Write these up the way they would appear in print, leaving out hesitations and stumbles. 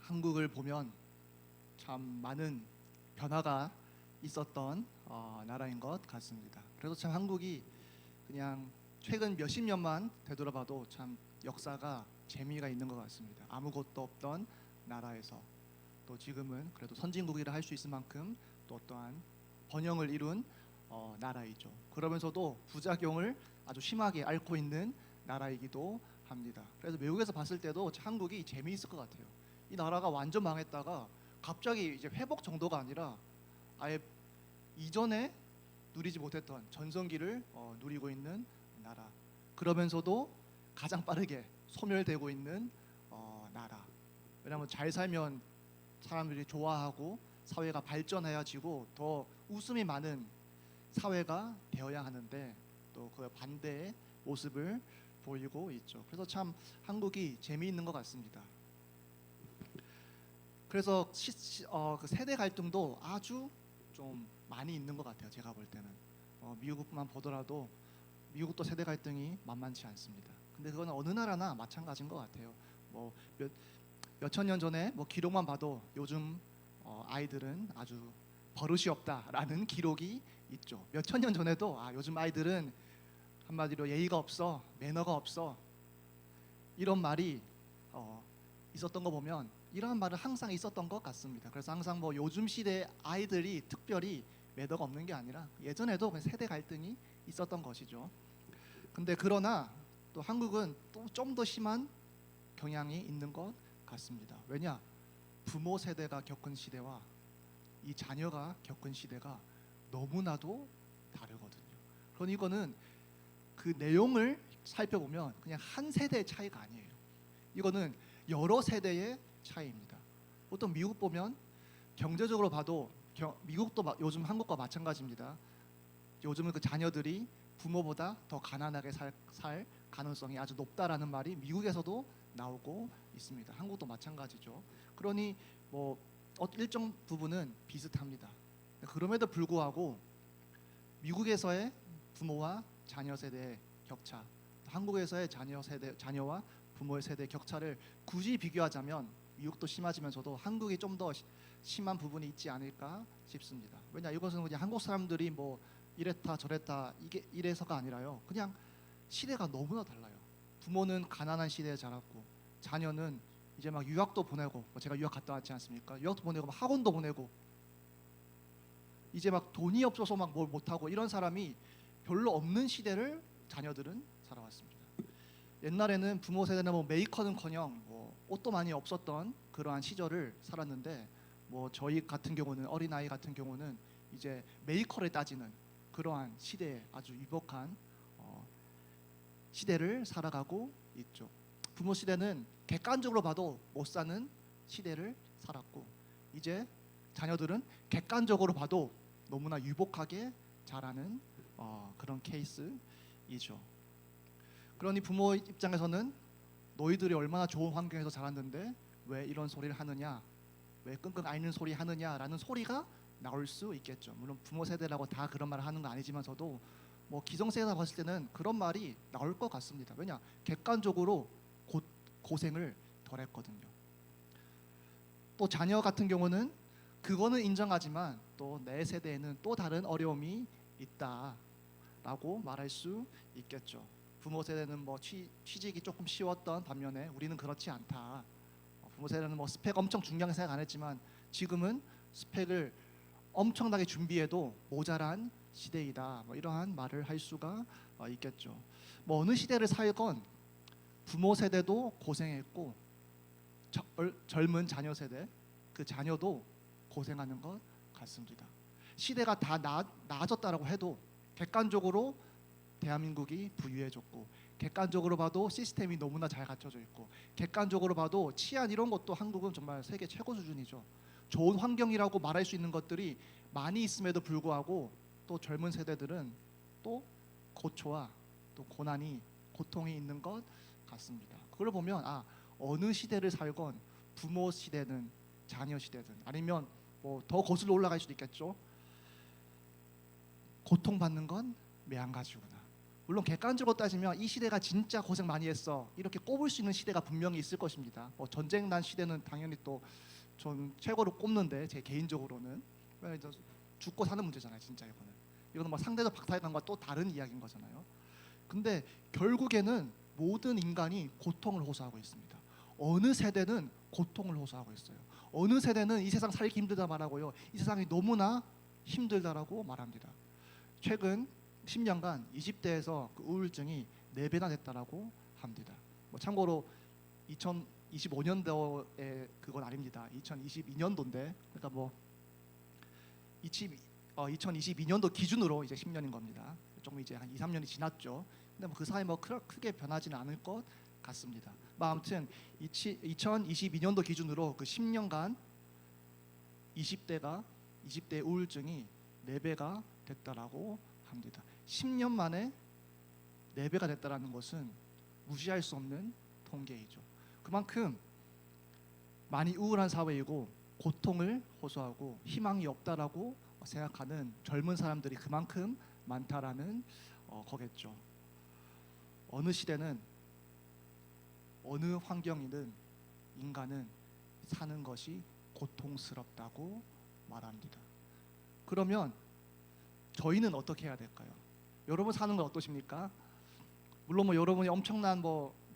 한국을 보면 참 많은 변화가 있었던 나라인 것 같습니다. 그래서 참 한국이 그냥 최근 몇십 년만 되돌아봐도 참 역사가 재미가 있는 것 같습니다. 아무것도 없던 나라에서 또 지금은 그래도 선진국이라 할 수 있을 만큼 또 어떠한 번영을 이룬 나라이죠. 그러면서도 부작용을 아주 심하게 앓고 있는 나라이기도 합니다. 그래서 외국에서 봤을 때도 한국이 재미있을 것 같아요. 이 나라가 완전 망했다가 갑자기 이제 회복 정도가 아니라 아예 이전에 누리지 못했던 전성기를 누리고 있는 나라. 그러면서도 가장 빠르게 소멸되고 있는 나라. 왜냐하면 잘 살면 사람들이 좋아하고 사회가 발전해야지고 더 웃음이 많은 사회가 되어야 하는데 또 그 반대의 모습을 보이고 있죠. 그래서 참 한국이 재미있는 것 같습니다. 그래서 그 세대 갈등도 아주 좀 많이 있는 것 같아요. 제가 볼 때는 미국만 보더라도 미국도 세대 갈등이 만만치 않습니다. 근데 그건 어느 나라나 마찬가지인 것 같아요. 뭐 몇천 년 전에 뭐 기록만 봐도 요즘 아이들은 아주 버릇이 없다라는 기록이 있죠. 몇천 년 전에도 요즘 아이들은 한마디로 예의가 없어, 매너가 없어 이런 말이 있었던 거 보면 이런 말은 항상 있었던 것 같습니다. 그래서 항상 뭐 요즘 시대 아이들이 특별히 매너가 없는 게 아니라 예전에도 세대 갈등이 있었던 것이죠. 근데 그러나 또 한국은 또 좀 더 심한 경향이 있는 것 같습니다. 왜냐? 부모 세대가 겪은 시대와 이 자녀가 겪은 시대가 너무나도 다르거든요. 그러니 이거는 그 내용을 살펴보면 그냥 한 세대의 차이가 아니에요. 이거는 여러 세대의 차이입니다. 보통 미국 보면 경제적으로 봐도 미국도 요즘 한국과 마찬가지입니다. 요즘은 그 자녀들이 부모보다 더 가난하게 살 가능성이 아주 높다라는 말이 미국에서도 나오고 있습니다. 한국도 마찬가지죠. 그러니 뭐 일정 부분은 비슷합니다. 그럼에도 불구하고 미국에서의 부모와 자녀 세대의 격차, 한국에서의 자녀와 부모의 세대 격차를 굳이 비교하자면 미국도 심해지면서도 한국이 좀 더 심한 부분이 있지 않을까 싶습니다. 왜냐 이것은 그냥 한국 사람들이 뭐 이랬다 저랬다 이래서가 아니라요. 그냥 시대가 너무나 달라요. 부모는 가난한 시대에 자랐고 자녀는 이제 막 유학도 보내고 제가 유학 갔다 왔지 않습니까? 유학도 보내고 막 학원도 보내고 이제 막 돈이 없어서 막 뭘 못하고 이런 사람이 별로 없는 시대를 자녀들은 살아왔습니다. 옛날에는 부모 세대는 뭐 메이커는커녕 뭐 옷도 많이 없었던 그러한 시절을 살았는데 뭐 저희 같은 경우는 어린아이 같은 경우는 이제 메이커를 따지는 그러한 시대에 아주 유복한 시대를 살아가고 있죠. 부모 시대는 객관적으로 봐도 못 사는 시대를 살았고 이제 자녀들은 객관적으로 봐도 너무나 유복하게 자라는 그런 케이스이죠. 그러니 부모 입장에서는 너희들이 얼마나 좋은 환경에서 자랐는데 왜 이런 소리를 하느냐, 왜 끙끙 앓는 소리 하느냐라는 소리가 나올 수 있겠죠. 물론 부모 세대라고 다 그런 말을 하는 건 아니지만서도 뭐 기성세대가 봤을 때는 그런 말이 나올 것 같습니다. 왜냐 객관적으로 고생을 덜 했거든요. 또 자녀 같은 경우는 그거는 인정하지만 또 내 세대에는 또 다른 어려움이 있다라고 말할 수 있겠죠. 부모 세대는 뭐 취직이 조금 쉬웠던 반면에 우리는 그렇지 않다. 부모 세대는 뭐 스펙 엄청 중요하게 생각 안 했지만 지금은 스펙을 엄청나게 준비해도 모자란 시대이다. 뭐 이러한 말을 할 수가 있겠죠. 뭐 어느 시대를 살건 부모 세대도 고생했고 젊은 자녀 세대 그 자녀도 고생하는 것 같습니다. 시대가 다 나아졌다라고 해도 객관적으로 대한민국이 부유해졌고 객관적으로 봐도 시스템이 너무나 잘 갖춰져 있고 객관적으로 봐도 치안 이런 것도 한국은 정말 세계 최고 수준이죠. 좋은 환경이라고 말할 수 있는 것들이 많이 있음에도 불구하고 또 젊은 세대들은 또 고초와 또 고통이 있는 것 같습니다. 그걸 보면 어느 시대를 살건 부모 시대든 자녀 시대든 아니면 뭐 더 거슬러 올라갈 수도 있겠죠. 고통받는 건 매한가지구나. 물론 객관적으로 따지면 이 시대가 진짜 고생 많이 했어 이렇게 꼽을 수 있는 시대가 분명히 있을 것입니다. 전쟁 난 시대는 당연히 또 전 최고로 꼽는데 제 개인적으로는 죽고 사는 문제잖아요. 진짜 이거는 뭐 상대적 박탈감과 또 다른 이야기인 거잖아요. 근데 결국에는 모든 인간이 고통을 호소하고 있습니다. 어느 세대는 고통을 호소하고 있어요. 어느 세대는 이 세상 살기 힘들다 말하고요. 이 세상이 너무나 힘들다라고 말합니다. 최근 10년간 20대에서 그 우울증이 4배나 됐다라고 합니다. 참고로 2025년도에 그건 아닙니다. 2022년도인데 그러니까 2022년도 기준으로 이제 10년인 겁니다. 조금 이제 한 2, 3년이 지났죠. 근데 그 사이 크게 변하지는 않을 것 같습니다. 아무튼 2022년도 기준으로 그 10년간 20대 우울증이 4배가 됐다라고 합니다. 10년 만에 4배가 됐다라는 것은 무시할 수 없는 통계이죠. 그만큼 많이 우울한 사회이고 고통을 호소하고 희망이 없다라고 생각하는 젊은 사람들이 그만큼 많다라는 거겠죠. 어느 시대는 어느 환경이든 인간은 사는 것이 고통스럽다고 말합니다. 그러면 저희는 어떻게 해야 될까요? 여러분 사는 건 어떠십니까? 물론 여러분이 엄청난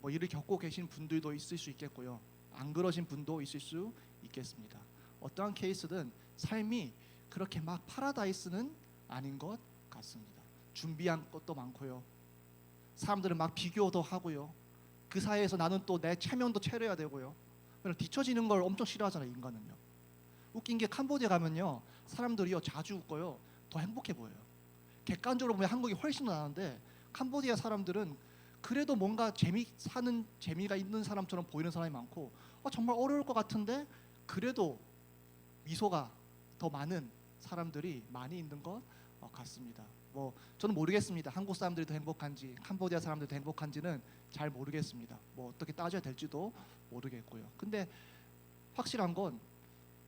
일을 겪고 계신 분들도 있을 수 있겠고요. 안 그러신 분도 있을 수 있겠습니다. 어떠한 케이스든 삶이 그렇게 막 파라다이스는 아닌 것 같습니다. 준비한 것도 많고요. 사람들은 막 비교도 하고요. 그 사이에서 나는 또 내 체면도 차려야 되고요. 뒤처지는 걸 엄청 싫어하잖아요. 인간은요. 웃긴 게 캄보디아 가면요. 사람들이요 자주 웃고요. 더 행복해 보여요. 객관적으로 보면 한국이 훨씬 나은데 캄보디아 사람들은 그래도 뭔가 사는 재미가 있는 사람처럼 보이는 사람이 많고 정말 어려울 것 같은데 그래도 미소가 더 많은 사람들이 많이 있는 것 같습니다. 저는 모르겠습니다. 한국 사람들이 더 행복한지 캄보디아 사람들이 더 행복한지는 잘 모르겠습니다. 어떻게 따져야 될지도 모르겠고요. 근데 확실한 건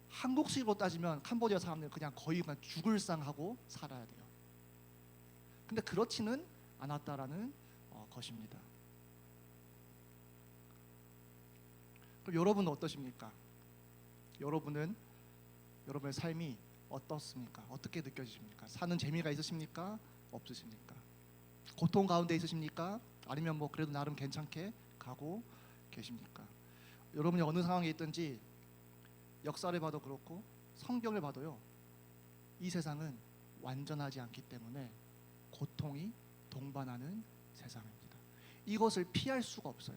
한국식으로 따지면 캄보디아 사람들은 거의 죽을 상하고 살아야 돼요. 근데 그렇지는 않았다라는 것입니다. 그럼 여러분은 어떠십니까? 여러분의 삶이 어떻습니까? 어떻게 느껴지십니까? 사는 재미가 있으십니까? 없으십니까? 고통 가운데 있으십니까? 아니면 그래도 나름 괜찮게 가고 계십니까? 여러분이 어느 상황에 있든지 역사를 봐도 그렇고 성경을 봐도요. 이 세상은 완전하지 않기 때문에 고통이 동반하는 세상입니다. 이것을 피할 수가 없어요.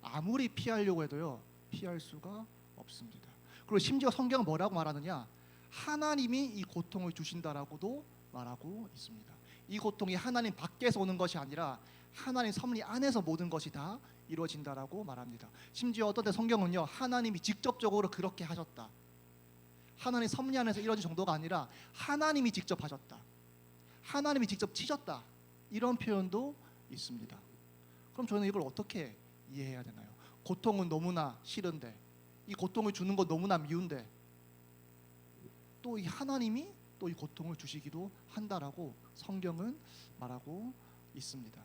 아무리 피하려고 해도요. 피할 수가 없습니다. 그리고 심지어 성경은 뭐라고 말하느냐? 하나님이 이 고통을 주신다라고도 말하고 있습니다. 이 고통이 하나님 밖에서 오는 것이 아니라 하나님 섭리 안에서 모든 것이 다 이루어진다라고 말합니다. 심지어 어떤 때 성경은요. 하나님이 직접적으로 그렇게 하셨다. 하나님 섭리 안에서 이루어진 정도가 아니라 하나님이 직접 하셨다. 하나님이 직접 치셨다. 이런 표현도 있습니다. 그럼 저는 이걸 어떻게 이해해야 되나요? 고통은 너무나 싫은데 이 고통을 주는 건 너무나 미운데 또 이 하나님이 또 이 고통을 주시기도 한다라고 성경은 말하고 있습니다.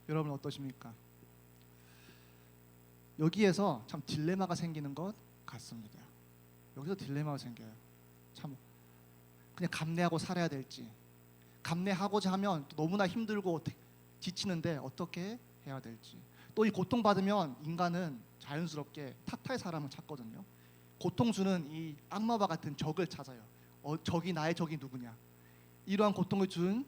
여러분 어떠십니까? 여기에서 참 딜레마가 생기는 것 같습니다. 여기서 딜레마가 생겨요. 참 그냥 감내하고 살아야 될지, 감내하고자 하면 너무나 힘들고 지치는데 어떻게 해야 될지, 또 이 고통받으면 인간은 자연스럽게 탓할 사람을 찾거든요. 고통 주는 이 악마와 같은 적을 찾아요. 나의 적이 누구냐, 이러한 고통을 준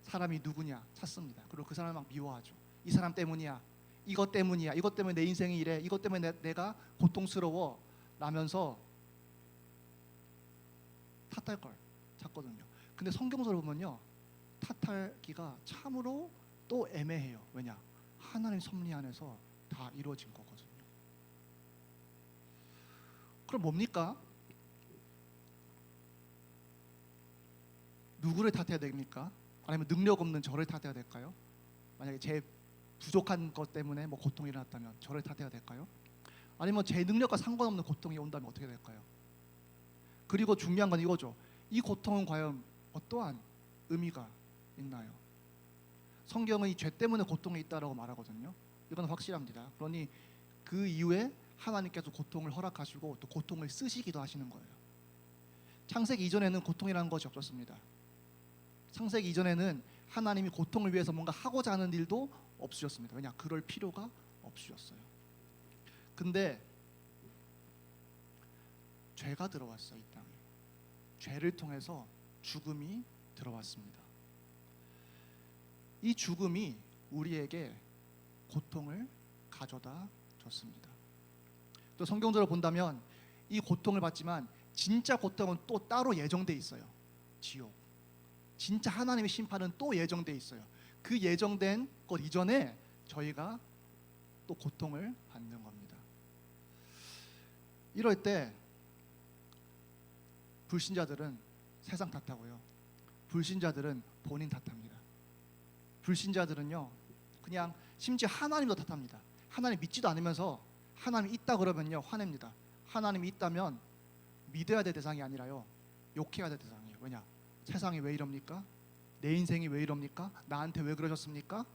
사람이 누구냐 찾습니다. 그리고 그 사람을 막 미워하죠. 이 사람 때문이야, 이것 때문이야, 이것 때문에 내 인생이 이래, 이것 때문에 내가 고통스러워 라면서 탓할 걸 찾거든요. 근데 성경서를 보면요, 탓하기가 참으로 또 애매해요. 왜냐? 하나님 섭리 안에서 다 이루어진 거거든요. 그럼 뭡니까? 누구를 탓해야 됩니까? 아니면 능력 없는 저를 탓해야 될까요? 만약에 제 부족한 것 때문에 고통이 일어났다면 저를 탓해야 될까요? 아니면 제 능력과 상관없는 고통이 온다면 어떻게 될까요? 그리고 중요한 건 이거죠. 이 고통은 과연 어떠한 의미가 있나요? 성경은 이 죄 때문에 고통이 있다라고 말하거든요. 이건 확실합니다. 그러니 그 이후에 하나님께서 고통을 허락하시고 또 고통을 쓰시기도 하시는 거예요. 창세기 이전에는 고통이라는 것이 없었습니다. 창세기 이전에는 하나님이 고통을 위해서 뭔가 하고자 하는 일도 없으셨습니다. 왜냐? 그럴 필요가 없으셨어요. 근데 죄가 들어왔어요, 이 땅에. 죄를 통해서 죽음이 들어왔습니다. 이 죽음이 우리에게 고통을 가져다 줬습니다. 또 성경적으로 본다면 이 고통을 받지만 진짜 고통은 또 따로 예정돼 있어요. 지옥. 진짜 하나님의 심판은 또 예정돼 있어요. 그 예정된 것 이전에 저희가 또 고통을 받는 겁니다. 이럴 때 불신자들은 세상 탓하고요. 불신자들은 본인 탓합니다. 불신자들은요, 그냥 심지어 하나님도 탓합니다. 하나님 믿지도 않으면서 하나님 있다 그러면요 화냅니다. 하나님이 있다면 믿어야 될 대상이 아니라요 욕해야 될 대상이에요. 왜냐? 세상이 왜 이럽니까? 내 인생이 왜 이럽니까? 나한테 왜 그러셨습니까?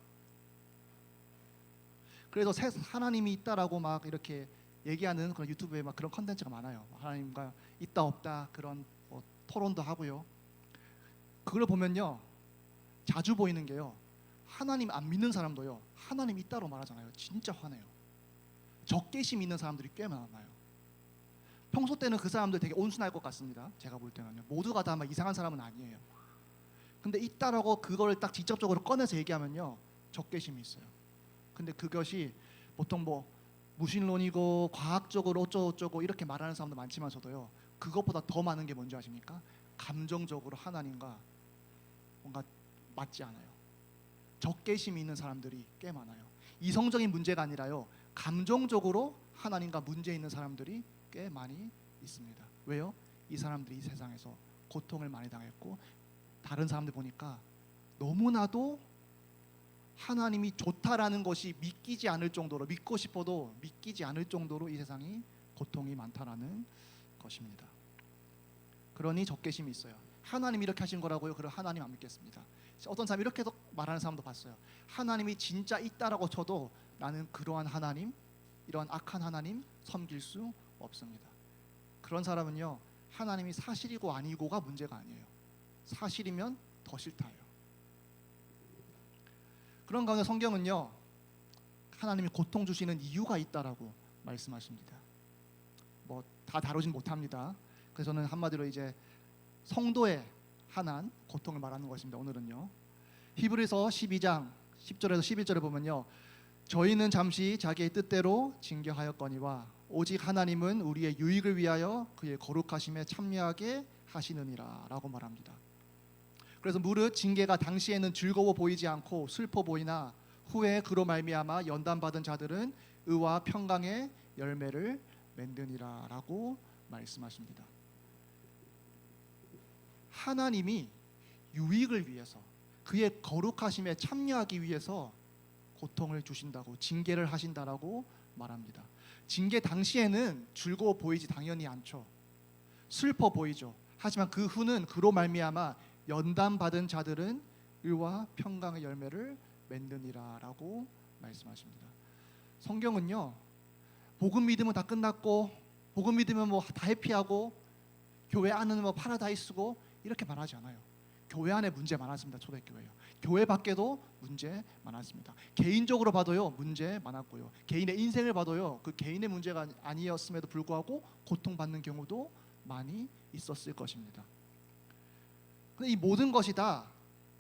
그래서 하나님이 있다라고 막 이렇게 얘기하는 그런 유튜브에 막 그런 컨텐츠가 많아요. 하나님과 있다 없다 그런 토론도 하고요. 그걸 보면요 자주 보이는 게요, 하나님 안 믿는 사람도요 하나님 있다로 말하잖아요. 진짜 화내요. 적개심 있는 사람들이 꽤 많아요. 평소 때는 그 사람들 되게 온순할 것 같습니다. 제가 볼 때는요. 모두가 다 막 이상한 사람은 아니에요. 근데 있다라고 그걸 딱 직접적으로 꺼내서 얘기하면요 적개심이 있어요. 근데 그것이 보통 뭐 무신론이고 과학적으로 어쩌고저쩌고 이렇게 말하는 사람도 많지만서도요, 그것보다 더 많은 게 뭔지 아십니까? 감정적으로 하나님과 뭔가 맞지 않아요. 적개심이 있는 사람들이 꽤 많아요. 이성적인 문제가 아니라요 감정적으로 하나님과 문제 있는 사람들이 꽤 많이 있습니다. 왜요? 이 사람들이 이 세상에서 고통을 많이 당했고 다른 사람들 보니까 너무나도 하나님이 좋다라는 것이 믿기지 않을 정도로, 믿고 싶어도 믿기지 않을 정도로 이 세상이 고통이 많다라는 것입니다. 그러니 적개심이 있어요. 하나님이 이렇게 하신 거라고요? 그럼 하나님 안 믿겠습니다. 어떤 사람이 이렇게 말하는 사람도 봤어요. 하나님이 진짜 있다라고 쳐도 나는 그러한 하나님, 이러한 악한 하나님 섬길 수 없습니다. 그런 사람은요 하나님이 사실이고 아니고가 문제가 아니에요. 사실이면 더 싫다예요. 그런 가운데 성경은요 하나님이 고통 주시는 이유가 있다라고 말씀하십니다. 뭐 다 다루진 못합니다. 그래서 저는 한마디로 이제 성도에 한한 고통을 말하는 것입니다. 오늘은요 히브리서 12장 10절에서 11절에 보면요, 저희는 잠시 자기의 뜻대로 징계하였거니와 오직 하나님은 우리의 유익을 위하여 그의 거룩하심에 참여하게 하시느니라 라고 말합니다. 그래서 무릇 징계가 당시에는 즐거워 보이지 않고 슬퍼 보이나 후에 그로 말미암아 연단받은 자들은 의와 평강의 열매를 맺느니라 라고 말씀하십니다. 하나님이 유익을 위해서 그의 거룩하심에 참여하기 위해서 고통을 주신다고, 징계를 하신다라고 말합니다. 징계 당시에는 즐거워 보이지 당연히 않죠. 슬퍼 보이죠. 하지만 그 후는 그로 말미암아 연단받은 자들은 의와 평강의 열매를 맺느니라 라고 말씀하십니다. 성경은요 복음 믿으면 다 끝났고 복음 믿으면 뭐 다 해피하고 교회 안은 뭐 파라다이스고 이렇게 말하지 않아요. 교회 안에 문제 많았습니다. 초대교회요. 교회 밖에도 문제 많았습니다. 개인적으로 봐도요 문제 많았고요. 개인의 인생을 봐도요 그 개인의 문제가 아니었음에도 불구하고 고통받는 경우도 많이 있었을 것입니다. 근데 이 모든 것이 다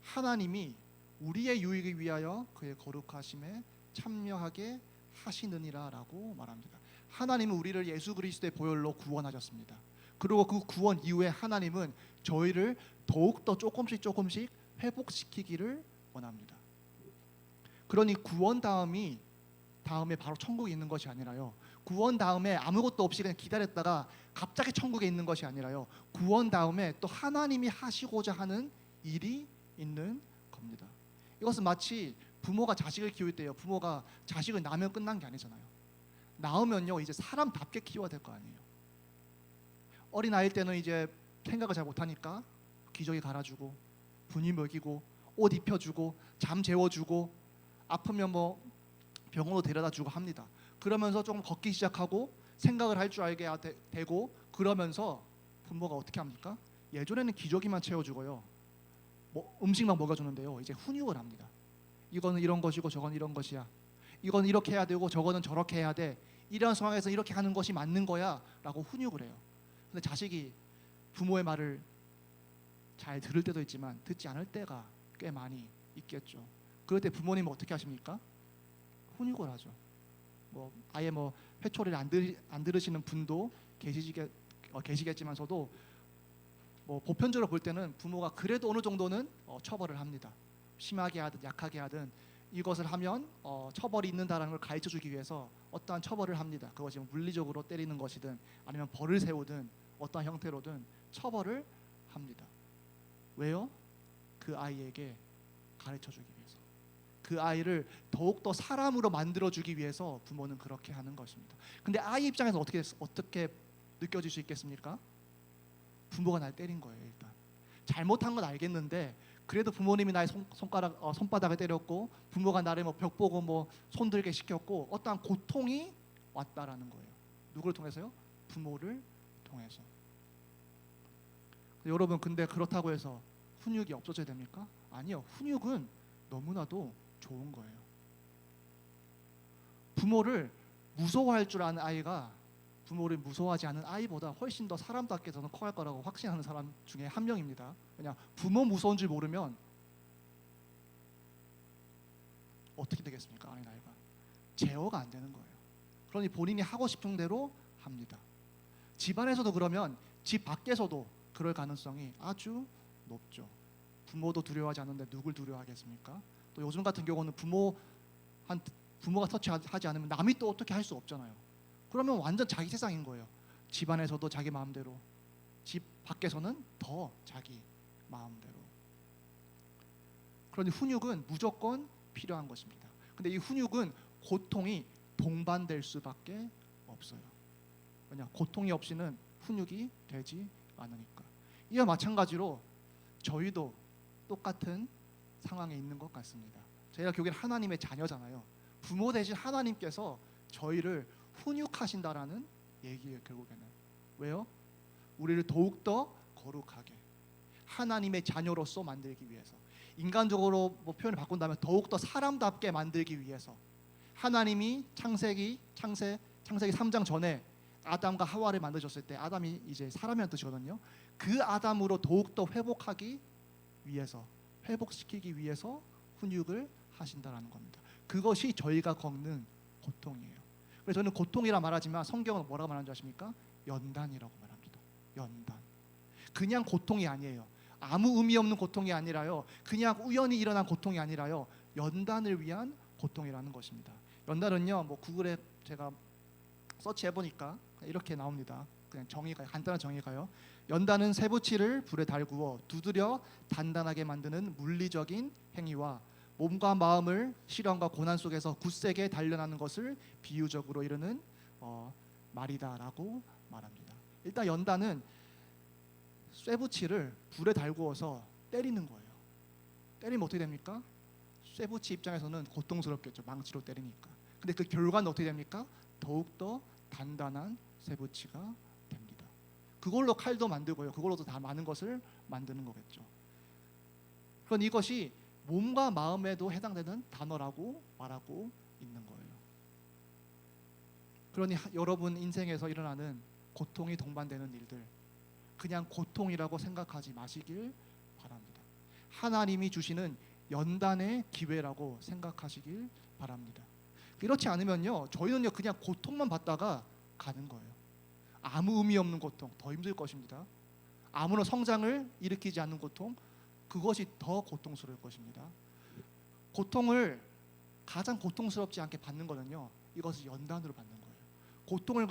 하나님이 우리의 유익을 위하여 그의 거룩하심에 참여하게 하시느니라 라고 말합니다. 하나님은 우리를 예수 그리스도의 보혈로 구원하셨습니다. 그리고 그 구원 이후에 하나님은 저희를 더욱더 조금씩 회복시키기를 원합니다. 그러니 구원 다음에 바로 천국에 있는 것이 아니라요, 구원 다음에 아무것도 없이 그냥 기다렸다가 갑자기 천국에 있는 것이 아니라요, 구원 다음에 또 하나님이 하시고자 하는 일이 있는 겁니다. 이것은 마치 부모가 자식을 키울 때요, 부모가 자식을 낳으면 끝난 게 아니잖아요. 낳으면요 이제 사람답게 키워야 될 거 아니에요. 어린 아이일 때는 이제 생각을 잘 못하니까 기저귀 갈아주고 분유 먹이고 옷 입혀주고 잠 재워주고 아프면 뭐 병원으로 데려다주고 합니다. 그러면서 조금 걷기 시작하고 생각을 할 줄 알게 되고 그러면서 부모가 어떻게 합니까? 예전에는 기저귀만 채워주고요, 뭐 음식만 먹여주는데요, 이제 훈육을 합니다. 이거는 이런 것이고 저건 이런 것이야. 이건 이렇게 해야 되고 저거는 저렇게 해야 돼. 이런 상황에서 이렇게 하는 것이 맞는 거야 라고 훈육을 해요. 근데 자식이 부모의 말을 잘 들을 때도 있지만 듣지 않을 때가 꽤 많이 있겠죠. 그럴 때 부모님은 어떻게 하십니까? 훈육을 하죠. 뭐 아예 뭐 회초리를 안 들으시는 분도 계시겠지만서도 뭐 보편적으로 볼 때는 부모가 그래도 어느 정도는 처벌을 합니다. 심하게 하든 약하게 하든 이것을 하면 처벌이 있는다라는 걸 가르쳐주기 위해서 어떠한 처벌을 합니다. 그것이 물리적으로 때리는 것이든 아니면 벌을 세우든 어떠한 형태로든 처벌을 합니다. 왜요? 그 아이에게 가르쳐주기 위해서, 그 아이를 더욱더 사람으로 만들어주기 위해서 부모는 그렇게 하는 것입니다. 근데 아이 입장에서 어떻게 느껴질 수 있겠습니까? 부모가 날 때린 거예요. 일단 잘못한 건 알겠는데 그래도 부모님이 나의 손바닥을 때렸고 부모가 나를 뭐 벽 보고 뭐 손들게 시켰고 어떠한 고통이 왔다라는 거예요. 누구를 통해서요? 부모를 통해서. 여러분, 근데 그렇다고 해서 훈육이 없어져야 됩니까? 아니요. 훈육은 너무나도 좋은 거예요. 부모를 무서워할 줄 아는 아이가 부모를 무서워하지 않은 아이보다 훨씬 더 사람답게 저는 커갈 거라고 확신하는 사람 중에 한 명입니다. 그냥 부모 무서운 줄 모르면 어떻게 되겠습니까? 어린 아이가 제어가 안 되는 거예요. 그러니 본인이 하고 싶은 대로 합니다. 집안에서도 그러면 집 밖에서도 그럴 가능성이 아주 높죠. 부모도 두려워하지 않는데 누굴 두려워하겠습니까? 또 요즘 같은 경우는 부모가 터치하지 않으면 남이 또 어떻게 할 수 없잖아요. 그러면 완전 자기 세상인 거예요. 집안에서도 자기 마음대로, 집 밖에서는 더 자기 마음대로. 그러니 훈육은 무조건 필요한 것입니다. 근데 이 훈육은 고통이 동반될 수밖에 없어요. 왜냐? 고통이 없이는 훈육이 되지 않으니까. 이와 마찬가지로 저희도 똑같은 상황에 있는 것 같습니다. 저희가 결국엔 하나님의 자녀잖아요. 부모 대신 하나님께서 저희를 훈육하신다라는 얘기예요. 결국에는 왜요? 우리를 더욱더 거룩하게 하나님의 자녀로서 만들기 위해서, 인간적으로 뭐 표현을 바꾼다면 더욱더 사람답게 만들기 위해서, 하나님이 창세기 3장 전에 아담과 하와를 만드셨을 때 아담이 이제 사람이라는 뜻이거든요. 그 아담으로 더욱더 회복시키기 위해서 훈육을 하신다라는 겁니다. 그것이 저희가 겪는 고통이에요. 그래서 저는 고통이라 말하지만 성경은 뭐라고 말하는 줄 아십니까? 연단이라고 말합니다. 연단. 그냥 고통이 아니에요. 아무 의미 없는 고통이 아니라요. 그냥 우연히 일어난 고통이 아니라요. 연단을 위한 고통이라는 것입니다. 연단은요, 뭐 구글에 제가 서치해 보니까 이렇게 나옵니다. 그냥 간단한 정의가요. 연단은 쇠붙이를 불에 달구어 두드려 단단하게 만드는 물리적인 행위와 몸과 마음을 시련과 고난 속에서 굳세게 단련하는 것을 비유적으로 이르는 말이다라고 말합니다. 일단 연단은 쇠붙이를 불에 달구어서 때리는 거예요. 때리면 어떻게 됩니까? 쇠붙이 입장에서는 고통스럽겠죠. 망치로 때리니까. 근데 그 결과는 어떻게 됩니까? 더욱더 단단한 쇠붙이가 됩니다. 그걸로 칼도 만들고요. 그걸로도 다 많은 것을 만드는 거겠죠. 그런 이것이 몸과 마음에도 해당되는 단어라고 말하고 있는 거예요. 그러니 여러분 인생에서 일어나는 고통이 동반되는 일들, 그냥 고통이라고 생각하지 마시길 바랍니다. 하나님이 주시는 연단의 기회라고 생각하시길 바랍니다. 그렇지 않으면요, 저희는요 그냥 고통만 받다가 가는 거예요. 아무 의미 없는 고통, 더 힘들 것입니다. 아무런 성장을 일으키지 않는 고통, 그것이 더 고통스러울 것입니다. 고통을 가장 고통스럽지 않게 받는 거는요, 이것을 연단으로 받는 거예요. 고통을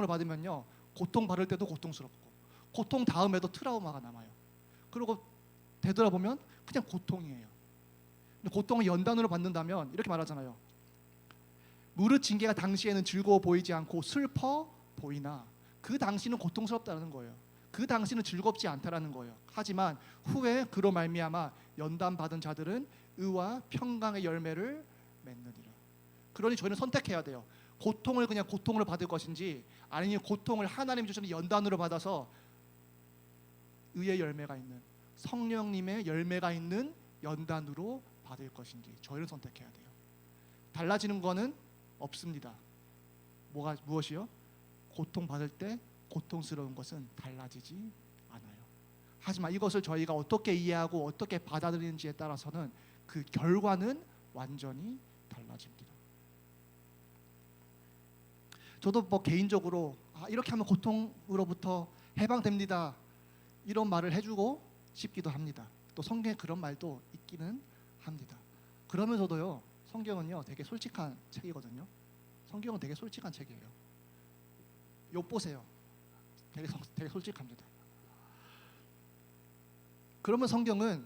받으면요, 고통 받을 때도 고통스럽고, 고통 다음에도 트라우마가 남아요. 그리고 되돌아보면 그냥 고통이에요. 근데 고통을 연단으로 받는다면 이렇게 말하잖아요. 무릇 징계가 당시에는 즐거워 보이지 않고 슬퍼 보이나 그 당시는 고통스럽다는 거예요. 그 당시는 즐겁지 않다라는 거예요. 하지만 후에 그로 말미암아 연단 받은 자들은 의와 평강의 열매를 맺느니라. 그러니 저희는 선택해야 돼요. 고통을 그냥 고통으로 받을 것인지, 아니면 고통을 하나님 주시는 연단으로 받아서 의의 열매가 있는, 성령님의 열매가 있는 연단으로 받을 것인지 저희는 선택해야 돼요. 달라지는 거는 없습니다. 무엇이요? 고통 받을 때 고통스러운 것은 달라지지 않아요. 하지만 이것을 저희가 어떻게 이해하고 어떻게 받아들이는지에 따라서는 그 결과는 완전히 달라집니다. 저도 뭐 개인적으로 이렇게 하면 고통으로부터 해방됩니다, 이런 말을 해주고 싶기도 합니다. 또 성경에 그런 말도 있기는 합니다. 그러면서도요, 성경은요 되게 솔직한 책이거든요. 성경은 되게 솔직한 책이에요. 욥 보세요. 되게 솔직합니다. 그러면 성경은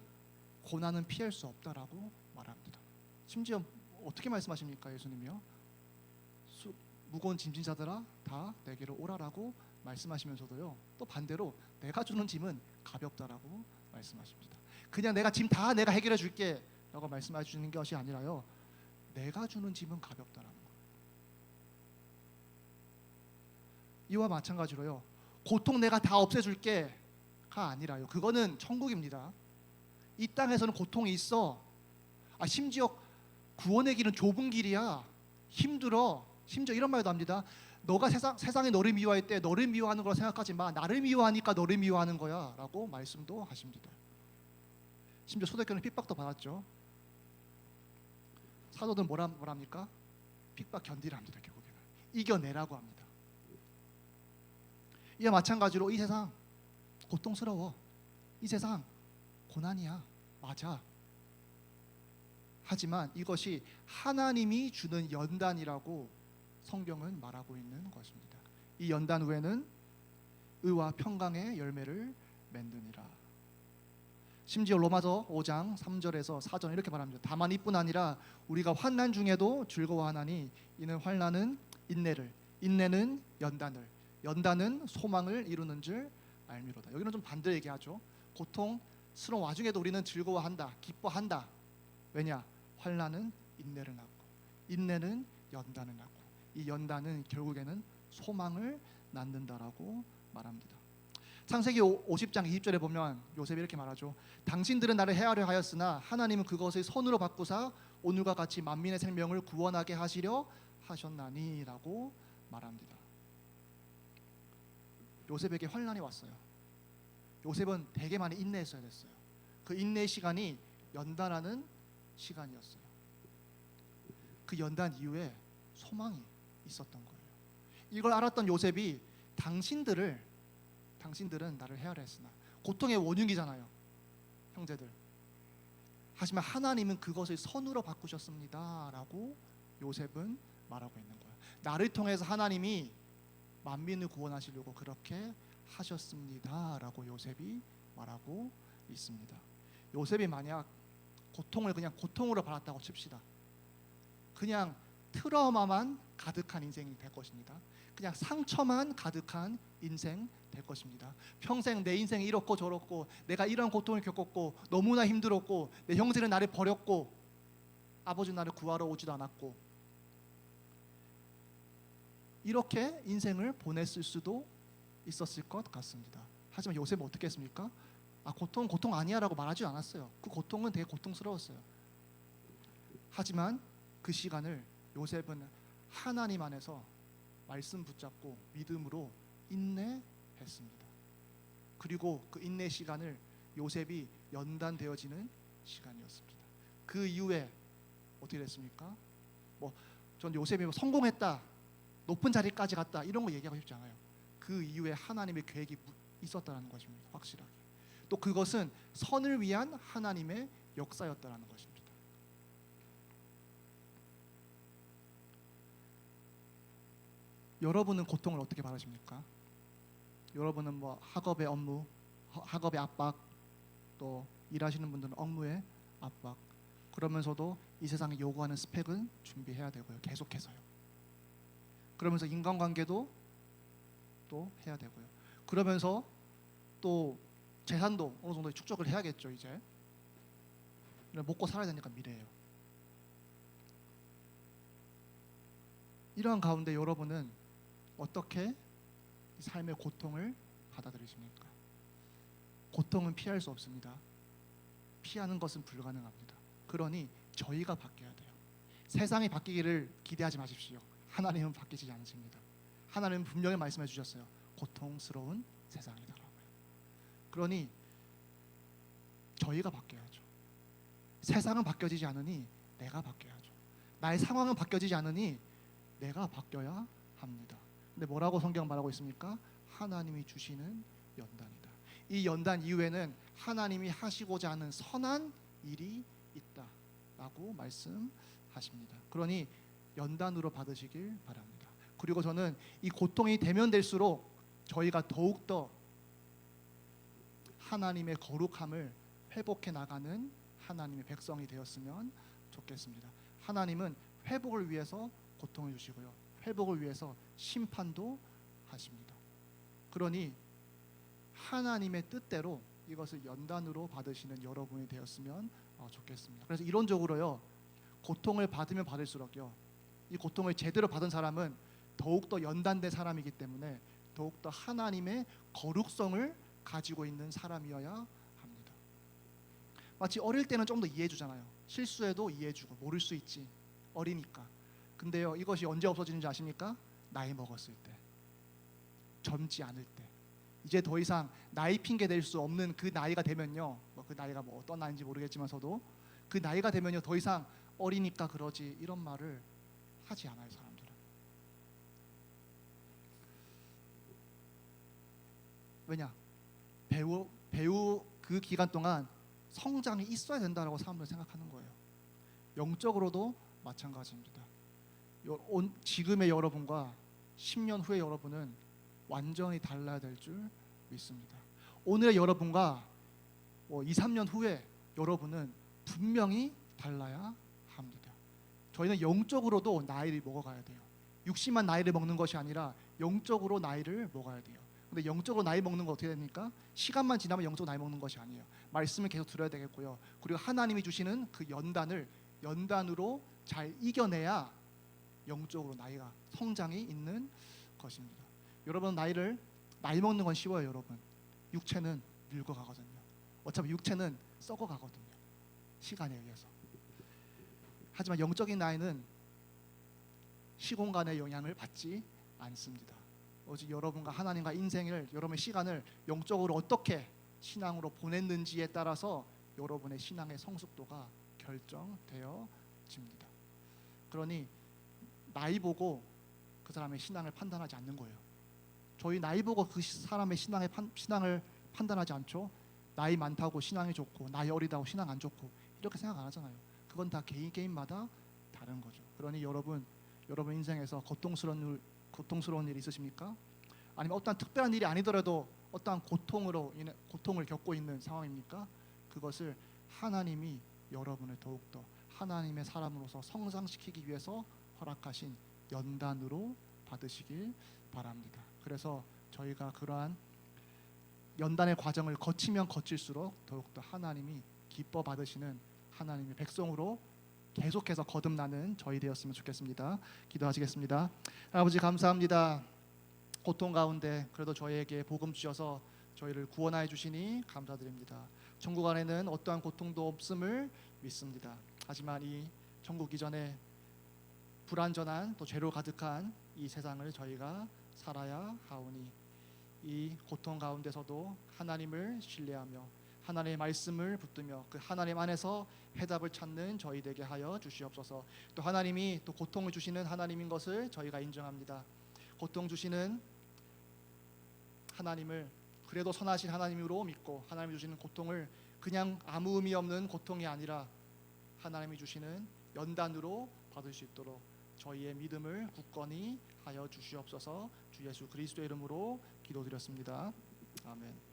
고난은 피할 수 없다라고 말합니다. 심지어 어떻게 말씀하십니까? 예수님이요, 무거운 짐진 자들아 다 내게로 오라라고 말씀하시면서도요, 또 반대로 내가 주는 짐은 가볍다라고 말씀하십니다. 그냥 내가 짐 다 내가 해결해 줄게 라고 말씀하시는 것이 아니라요, 내가 주는 짐은 가볍다라는 거예요. 이와 마찬가지로요, 고통 내가 다 없애줄게가 아니라요, 그거는 천국입니다. 이 땅에서는 고통이 있어. 심지어 구원의 길은 좁은 길이야, 힘들어. 심지어 이런 말도 합니다. 너가 세상이 너를 미워할 때 너를 미워하는 거라 생각하지 마, 나를 미워하니까 너를 미워하는 거야 라고 말씀도 하십니다. 심지어 초대교회는 핍박도 받았죠. 사도들은 뭐랍니까? 핍박 견디랍니다. 결국에는 이겨내라고 합니다. 이와 마찬가지로 이 세상 고통스러워, 이 세상 고난이야, 맞아. 하지만 이것이 하나님이 주는 연단이라고 성경은 말하고 있는 것입니다. 이 연단 후에는 의와 평강의 열매를 맺느니라. 심지어 로마서 5장 3절에서 4절 이렇게 말합니다. 다만 이뿐 아니라 우리가 환난 중에도 즐거워하나니 이는 환난은 인내를, 인내는 연단을, 연단은 소망을 이루는 줄 알미로다. 여기는 좀 반대 얘기하죠. 고통스러운 와중에도 우리는 즐거워한다, 기뻐한다. 왜냐? 환난은 인내를 낳고, 인내는 연단을 낳고, 이 연단은 결국에는 소망을 낳는다라고 말합니다. 창세기 50장 20절에 보면 요셉이 이렇게 말하죠. 당신들은 나를 해하려 하였으나 하나님은 그것을 선으로 바꾸사 오늘과 같이 만민의 생명을 구원하게 하시려 하셨나니 라고 말합니다. 요셉에게 환난이 왔어요. 요셉은 되게 많이 인내했어야 됐어요. 그 인내의 시간이 연단하는 시간이었어요. 그 연단 이후에 소망이 있었던 거예요. 이걸 알았던 요셉이 당신들은 나를 헤아려 했으나, 고통의 원흉이잖아요, 형제들. 하지만 하나님은 그것을 선으로 바꾸셨습니다 라고 요셉은 말하고 있는 거예요. 나를 통해서 하나님이 만민을 구원하시려고 그렇게 하셨습니다 라고 요셉이 말하고 있습니다. 요셉이 만약 고통을 그냥 고통으로 받았다고 칩시다. 그냥 트라우마만 가득한 인생이 될 것입니다. 그냥 상처만 가득한 인생 될 것입니다. 평생 내 인생이 이렇고 저렇고, 내가 이런 고통을 겪었고, 너무나 힘들었고, 내 형제는 나를 버렸고, 아버지는 나를 구하러 오지도 않았고, 이렇게 인생을 보냈을 수도 있었을 것 같습니다. 하지만 요셉은 어떻게 했습니까? 고통 아니야 라고 말하지 않았어요. 그 고통은 되게 고통스러웠어요. 하지만 그 시간을 요셉은 하나님 안에서 말씀 붙잡고 믿음으로 인내했습니다. 그리고 그 인내 시간을 요셉이 연단되어지는 시간이었습니다. 그 이후에 어떻게 됐습니까? 전 요셉이 성공했다, 높은 자리까지 갔다, 이런 거 얘기하고 싶지 않아요. 그 이후에 하나님의 계획이 있었다는 것입니다. 확실하게. 또 그것은 선을 위한 하나님의 역사였다는 것입니다. 여러분은 고통을 어떻게 받으십니까? 여러분은 학업의 업무, 학업의 압박, 또 일하시는 분들은 업무의 압박, 그러면서도 이 세상이 요구하는 스펙은 준비해야 되고요, 계속해서요. 그러면서 인간관계도 또 해야 되고요. 그러면서 또 재산도 어느 정도 축적을 해야겠죠. 이제 먹고 살아야 되니까 미래예요. 이러한 가운데 여러분은 어떻게 삶의 고통을 받아들이십니까? 고통은 피할 수 없습니다. 피하는 것은 불가능합니다. 그러니 저희가 바뀌어야 돼요. 세상이 바뀌기를 기대하지 마십시오. 하나님은 바뀌지 않으십니다. 하나님은 분명히 말씀해 주셨어요. 고통스러운 세상이다라고요. 그러니 저희가 바뀌어야죠. 세상은 바뀌어지지 않으니 내가 바뀌어야죠. 나의 상황은 바뀌어지지 않으니 내가 바뀌어야 합니다. 근데 뭐라고 성경 말하고 있습니까? 하나님이 주시는 연단이다. 이 연단 이후에는 하나님이 하시고자 하는 선한 일이 있다라고 말씀하십니다. 그러니 연단으로 받으시길 바랍니다. 그리고 저는 이 고통이 대면될수록 저희가 더욱더 하나님의 거룩함을 회복해 나가는 하나님의 백성이 되었으면 좋겠습니다. 하나님은 회복을 위해서 고통을 주시고요, 회복을 위해서 심판도 하십니다. 그러니 하나님의 뜻대로 이것을 연단으로 받으시는 여러분이 되었으면 좋겠습니다. 그래서 이론적으로요, 고통을 받으면 받을수록요, 이 고통을 제대로 받은 사람은 더욱더 연단된 사람이기 때문에 더욱더 하나님의 거룩성을 가지고 있는 사람이어야 합니다. 마치 어릴 때는 좀 더 이해해 주잖아요. 실수해도 이해해 주고, 모를 수 있지, 어리니까. 근데요, 이것이 언제 없어지는지 아십니까? 나이 먹었을 때, 젊지 않을 때, 이제 더 이상 나이 핑계 댈 수 없는 그 나이가 되면요, 그 나이가 어떤 나이인지 모르겠지만서도 그 나이가 되면요, 더 이상 어리니까 그러지 이런 말을 하지 않아요, 사람들은. 왜냐? 배우 그 기간 동안 성장이 있어야 된다라고 사람들은 생각하는 거예요. 영적으로도 마찬가지입니다. 지금의 여러분과 10년 후의 여러분은 완전히 달라야 될 줄 믿습니다. 오늘의 여러분과 2, 3년 후에 여러분은 분명히 달라야 합니다. 저희는 영적으로도 나이를 먹어가야 돼요. 육신만 나이를 먹는 것이 아니라 영적으로 나이를 먹어야 돼요. 근데 영적으로 나이 먹는 거 어떻게 됩니까? 시간만 지나면 영적으로 나이 먹는 것이 아니에요. 말씀을 계속 들어야 되겠고요. 그리고 하나님이 주시는 그 연단을 연단으로 잘 이겨내야 영적으로 나이가 성장이 있는 것입니다. 여러분, 나이 먹는 건 쉬워요. 여러분, 육체는 늙어가거든요. 어차피 육체는 썩어가거든요, 시간에 의해서. 하지만 영적인 나이는 시공간의 영향을 받지 않습니다. 오직 여러분과 하나님과 인생을, 여러분의 시간을 영적으로 어떻게 신앙으로 보냈는지에 따라서 여러분의 신앙의 성숙도가 결정되어집니다. 그러니 나이 보고 그 사람의 신앙을 판단하지 않는 거예요. 저희 나이 보고 그 사람의 신앙을 판단하지 않죠. 나이 많다고 신앙이 좋고 나이 어리다고 신앙 안 좋고 이렇게 생각 안 하잖아요. 그건 다 개인마다 다른 거죠. 그러니 여러분 인생에서 고통스러운 일이 있으십니까? 아니면 어떠한 특별한 일이 아니더라도 어떠한 고통을 겪고 있는 상황입니까? 그것을 하나님이 여러분을 더욱더 하나님의 사람으로서 성장시키기 위해서 허락하신 연단으로 받으시길 바랍니다. 그래서 저희가 그러한 연단의 과정을 거치면 거칠수록 더욱더 하나님이 기뻐 받으시는 하나님의 백성으로 계속해서 거듭나는 저희 되었으면 좋겠습니다. 기도하시겠습니다. 아버지, 감사합니다. 고통 가운데 그래도 저희에게 복음 주셔서 저희를 구원하여 주시니 감사드립니다. 천국 안에는 어떠한 고통도 없음을 믿습니다. 하지만 이 천국 이전에 불완전한 또 죄로 가득한 이 세상을 저희가 살아야 하오니 이 고통 가운데서도 하나님을 신뢰하며 하나님의 말씀을 붙들며 그 하나님 안에서 해답을 찾는 저희 되게 하여 주시옵소서. 또 하나님이 또 고통을 주시는 하나님인 것을 저희가 인정합니다. 고통 주시는 하나님을 그래도 선하신 하나님으로 믿고 하나님이 주시는 고통을 그냥 아무 의미 없는 고통이 아니라 하나님이 주시는 연단으로 받을 수 있도록 저희의 믿음을 굳건히 하여 주시옵소서. 주 예수 그리스도의 이름으로 기도드렸습니다. 아멘.